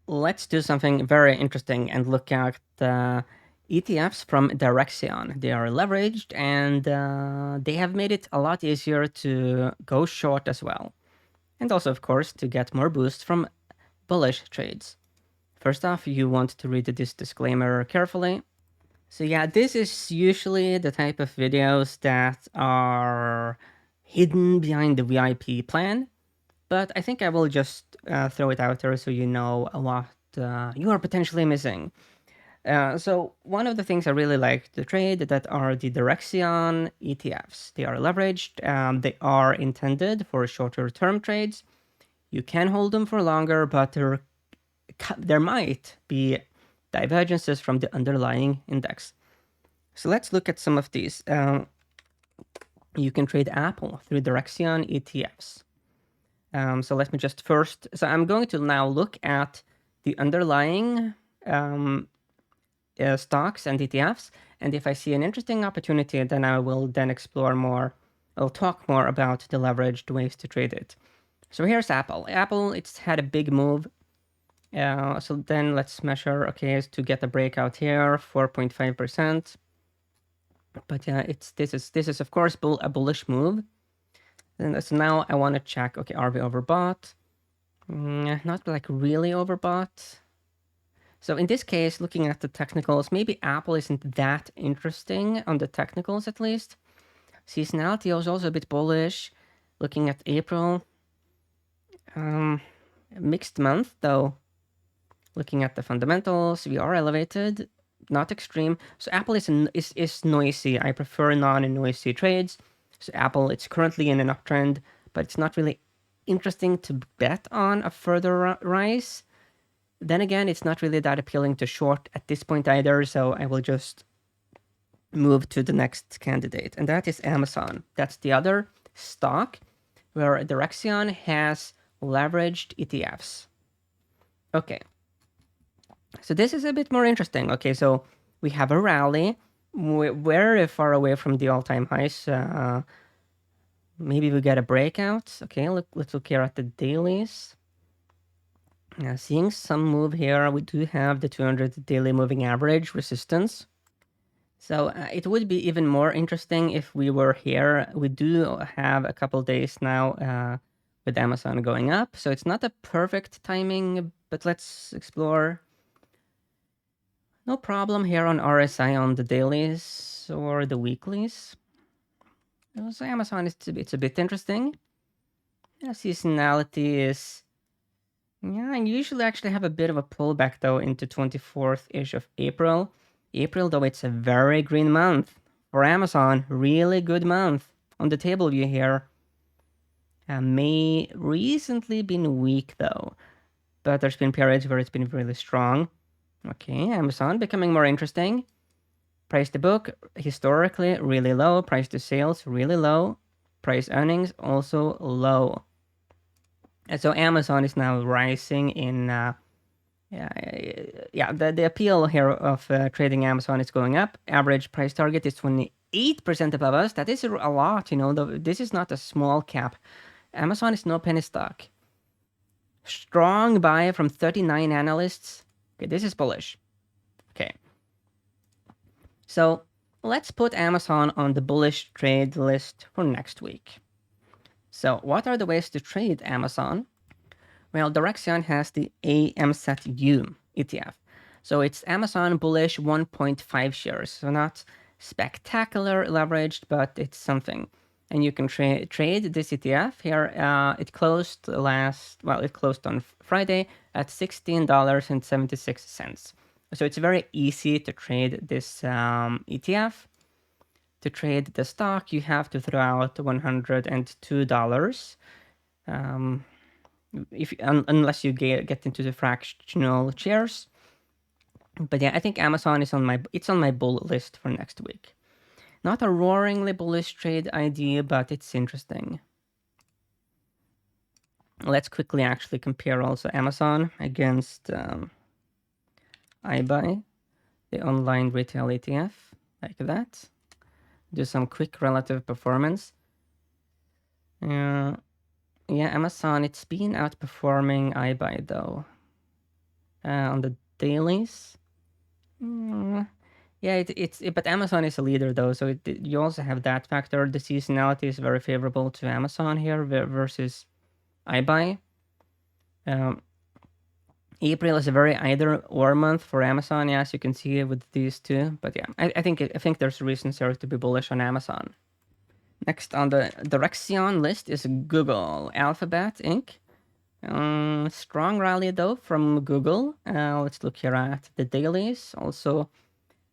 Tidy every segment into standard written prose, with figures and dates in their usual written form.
let's do something very interesting and look at ETFs from Direxion. They are leveraged and they have made it a lot easier to go short as well. And also, of course, to get more boost from bullish trades. First off, you want to read this disclaimer carefully. So yeah, this is usually the type of videos that are hidden behind the VIP plan, but I think I will just throw it out there so you know what you are potentially missing. So one of the things I really like to trade that are the Direxion ETFs. They are leveraged. They are intended for shorter term trades. You can hold them for longer, but there might be divergences from the underlying index. So let's look at some of these. You can trade Apple through Direxion ETFs. So let me just first, so I'm going to now look at the underlying stocks and ETFs. And if I see an interesting opportunity, then I will then explore more. I'll talk more about the leveraged ways to trade it. So here's Apple. Apple, it's had a big move. So then let's measure, okay, to get a breakout here, 4.5%. But yeah, this is of course a bullish move. And so now I want to check, okay, are we overbought? Not like really overbought. So in this case, looking at the technicals, maybe Apple isn't that interesting on the technicals at least. Seasonality was also a bit bullish. Looking at April, mixed month though. Looking at the fundamentals, we are elevated, not extreme. So Apple is noisy. I prefer non-noisy trades. So Apple, it's currently in an uptrend, but it's not really interesting to bet on a further rise. Then again, it's not really that appealing to short at this point either, so I will just move to the next candidate, and that is Amazon. That's the other stock where Direxion has leveraged ETFs. Okay, so this is a bit more interesting. Okay, so we have a rally. We're very far away from the all-time highs. Maybe we get a breakout. Okay, let's look here at the dailies. Seeing some move here, we do have the 200 daily moving average resistance. So it would be even more interesting if we were here. We do have a couple days now with Amazon going up, so it's not a perfect timing, but let's explore. No problem here on RSI on the dailies or the weeklies. So Amazon it's a bit interesting. Yeah, seasonality is. Yeah, I usually actually have a bit of a pullback though into 24th-ish of April. April though, it's a very green month for Amazon. Really good month. On the table view here. May recently been weak though, but there's been periods where it's been really strong. Okay, Amazon becoming more interesting. Price to book, historically really low. Price to sales, really low. Price earnings, also low. And so Amazon is now rising in... the appeal here of trading Amazon is going up. Average price target is 28% above us. That is a lot, you know. This is not a small cap. Amazon is no penny stock. Strong buy from 39 analysts. Okay, this is bullish. Okay. So let's put Amazon on the bullish trade list for next week. So what are the ways to trade Amazon? Well, Direxion has the AMZU ETF. So it's Amazon bullish 1.5 shares. So not spectacular leveraged, but it's something. And you can trade this ETF here. It closed on Friday at $16.76. So it's very easy to trade this ETF. To trade the stock, you have to throw out $102. Unless you get into the fractional shares. But yeah, I think Amazon is on my bull list for next week. Not a roaringly bullish trade idea, but it's interesting. Let's quickly actually compare also Amazon against iBuy, the online retail ETF, like that. Do some quick relative performance. Yeah, Amazon, it's been outperforming iBuy though. on the dailies. Yeah, but Amazon is a leader though, so you also have that factor. The seasonality is very favorable to Amazon here versus iBuy. April is a very either or month for Amazon, yeah, as you can see with these two. But yeah, I think there's reasons here to be bullish on Amazon. Next on the Direction list is Google Alphabet Inc. Strong rally though from Google. Let's look here at the dailies. Also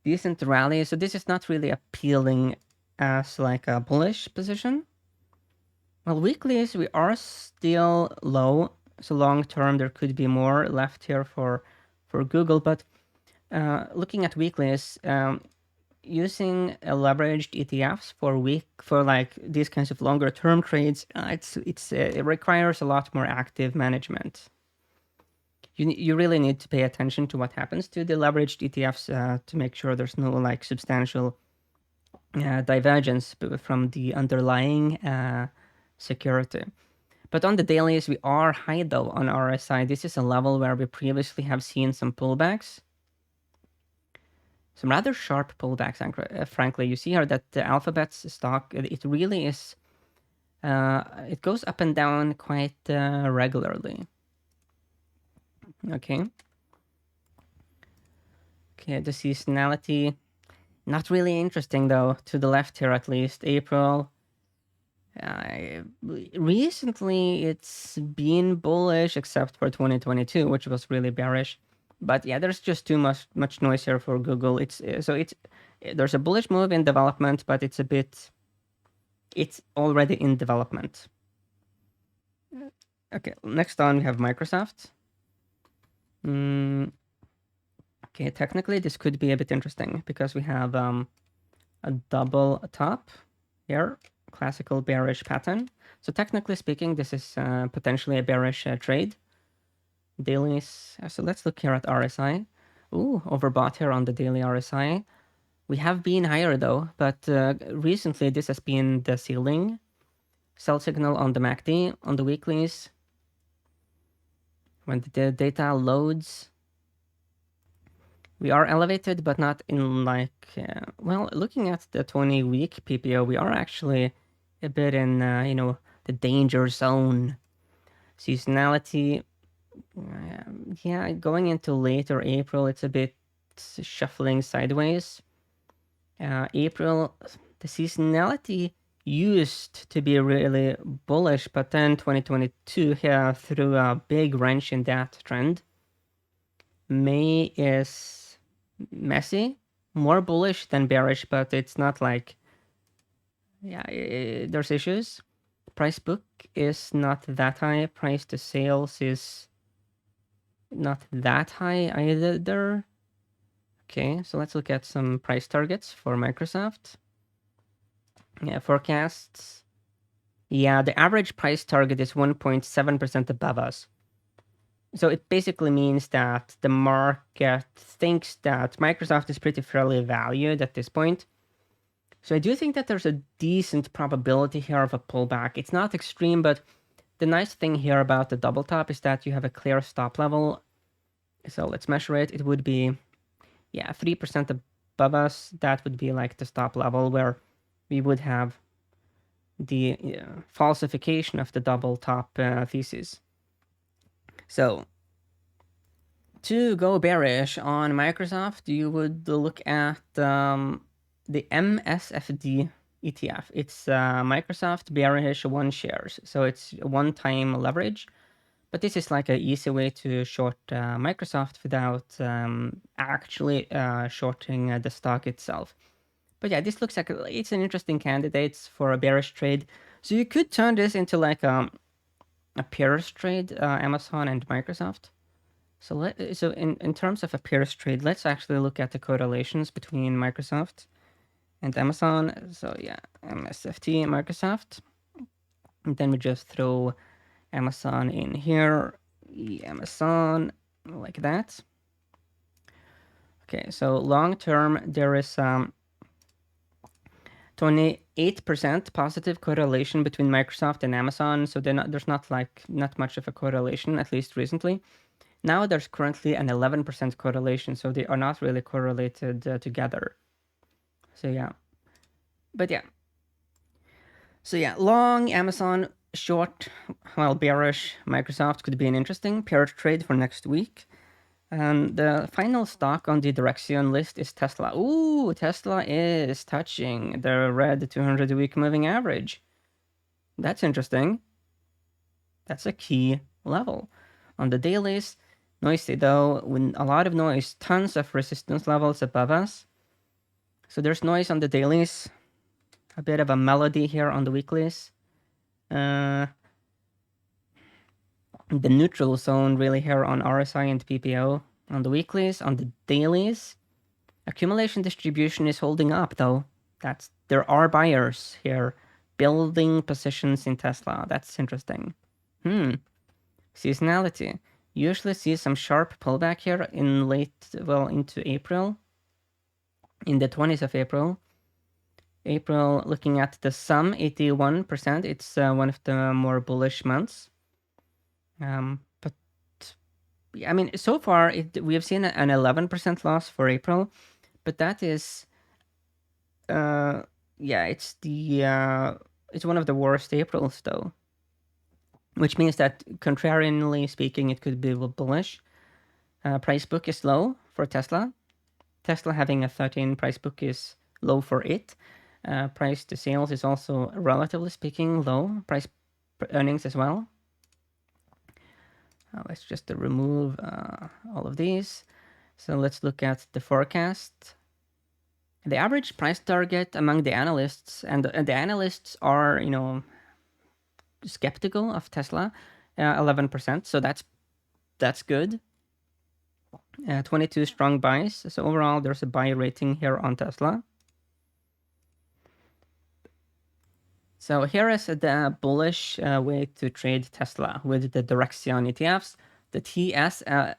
decent rally. So this is not really appealing as like a bullish position. Well, weeklies we are still low. So long term there could be more left here for Google. But looking at weeklies, using leveraged ETFs for like these kinds of longer term trades, it requires a lot more active management. You really need to pay attention to what happens to the leveraged ETFs to make sure there's no like substantial divergence from the underlying security. But on the dailies, we are high though on RSI. This is a level where we previously have seen some pullbacks. Some rather sharp pullbacks, frankly. You see here that the Alphabet's stock, it really is, it goes up and down quite regularly. Okay. Okay, the seasonality, not really interesting though, to the left here at least. April, recently it's been bullish except for 2022, which was really bearish. But yeah, there's just too much noise here for Google. There's a bullish move in development, but it's already in development. Okay, next on we have Microsoft. Okay, technically this could be a bit interesting because we have a double top here, classical bearish pattern. So technically speaking, this is potentially a bearish trade. Dailies. So let's look here at RSI. Ooh, overbought here on the daily RSI. We have been higher though, but recently this has been the ceiling. Sell signal on the MACD, on the weeklies. When the data loads, we are elevated, but not in like, well, looking at the 20-week PPO, we are actually a bit in, the danger zone. Seasonality, yeah, going into later April, it's a bit shuffling sideways. April, the seasonality used to be really bullish, but then 2022 here threw a big wrench in that trend. May is messy, more bullish than bearish, but it's not like, yeah, there's issues. Price book is not that high. Price to sales is not that high either. Okay, so let's look at some price targets for Microsoft. Yeah, forecasts. Yeah, the average price target is 1.7% above us. So it basically means that the market thinks that Microsoft is pretty fairly valued at this point. So I do think that there's a decent probability here of a pullback. It's not extreme, but the nice thing here about the double top is that you have a clear stop level. So let's measure it. It would be, yeah, 3% above us. That would be like the stop level where we would have the falsification of the double top thesis. So to go bearish on Microsoft, you would look at the MSFD ETF. It's Microsoft bearish 1 shares. So it's a one-time leverage. But this is like an easy way to short Microsoft without actually shorting the stock itself. But yeah, this looks like it's an interesting candidate for a bearish trade. So you could turn this into like a pairs trade, Amazon and Microsoft. So in terms of a pairs trade, let's actually look at the correlations between Microsoft and Amazon. So yeah, MSFT, Microsoft. And then we just throw Amazon in here, Amazon, like that. Okay, so long term, there is 28% positive correlation between Microsoft and Amazon. So there's not much of a correlation, at least recently. Now there's currently an 11% correlation, so they are not really correlated together. So yeah, but yeah. So yeah, long Amazon, short, well, bearish Microsoft could be an interesting paired trade for next week. And the final stock on the direction list is Tesla. Ooh, Tesla is touching the red 200-week moving average. That's interesting. That's a key level. On the dailies, noisy though, with a lot of noise, tons of resistance levels above us. So there's noise on the dailies, a bit of a melody here on the weeklies. The neutral zone really here on RSI and PPO on the weeklies. On the dailies, accumulation distribution is holding up though. There are buyers here building positions in Tesla. That's interesting. Seasonality. Usually see some sharp pullback here in into April. In the 20th of April. April, looking at the sum, 81%. It's one of the more bullish months. But I mean, so far we have seen an 11% loss for April, but that is, yeah, it's one of the worst Aprils though, which means that contrarianly speaking, it could be bullish. Price book is low for Tesla. Tesla having a 13 price book is low for it. Price to sales is also, relatively speaking, low. Price earnings as well. Let's just remove all of these. So let's look at the forecast. The average price target among the analysts, and the analysts are, skeptical of Tesla, 11%. So that's good. 22 strong buys. So overall, there's a buy rating here on Tesla. So here is the bullish way to trade Tesla with the Direction ETFs. The TSLL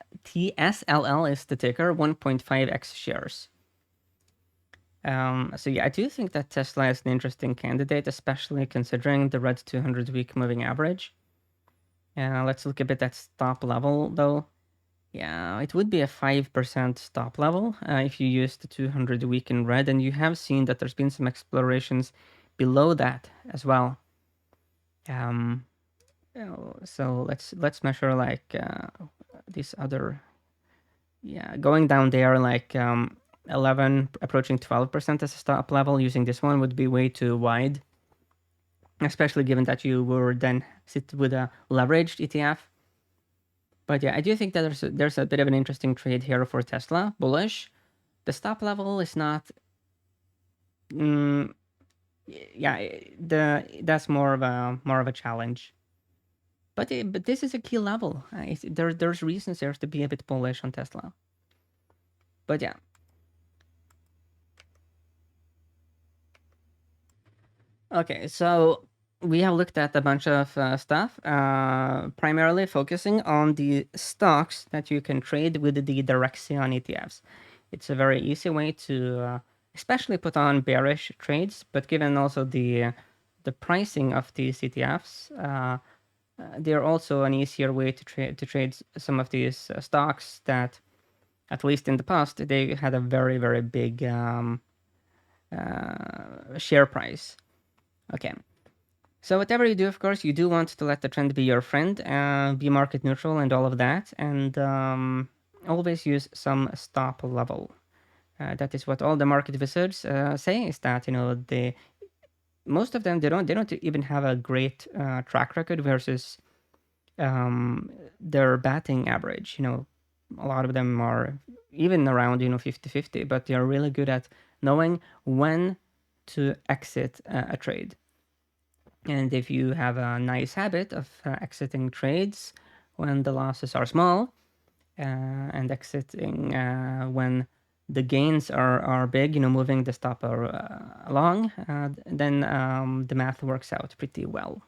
is the ticker, 1.5x shares. So yeah, I do think that Tesla is an interesting candidate, especially considering the red 200-week moving average. Let's look a bit at stop level though. Yeah, it would be a 5% stop level if you use the 200-week in red, and you have seen that there's been some explorations below that as well. So let's measure like this other, yeah, going down there like 11 approaching 12% as a stop level. Using this one would be way too wide, especially given that you were then sit with a leveraged ETF. But yeah, I do think that there's a bit of an interesting trade here for Tesla, bullish. The stop level is not. Yeah, that's more of a challenge. But this is a key level. There's reasons there to be a bit bullish on Tesla. But yeah. Okay, so we have looked at a bunch of stuff, primarily focusing on the stocks that you can trade with the Direction ETFs. It's a very easy way to, especially put on bearish trades, but given also the pricing of these ETFs, they're also an easier way to trade some of these stocks that, at least in the past, they had a very, very big share price. Okay. So whatever you do, of course, you do want to let the trend be your friend, be market neutral and all of that, and always use some stop level. That is what all the market wizards say, is that, most of them, they don't even have a great track record versus their batting average. A lot of them are even around 50-50, but they are really good at knowing when to exit a trade. And if you have a nice habit of exiting trades when the losses are small, and exiting when the gains are big, moving the stopper along, then the math works out pretty well.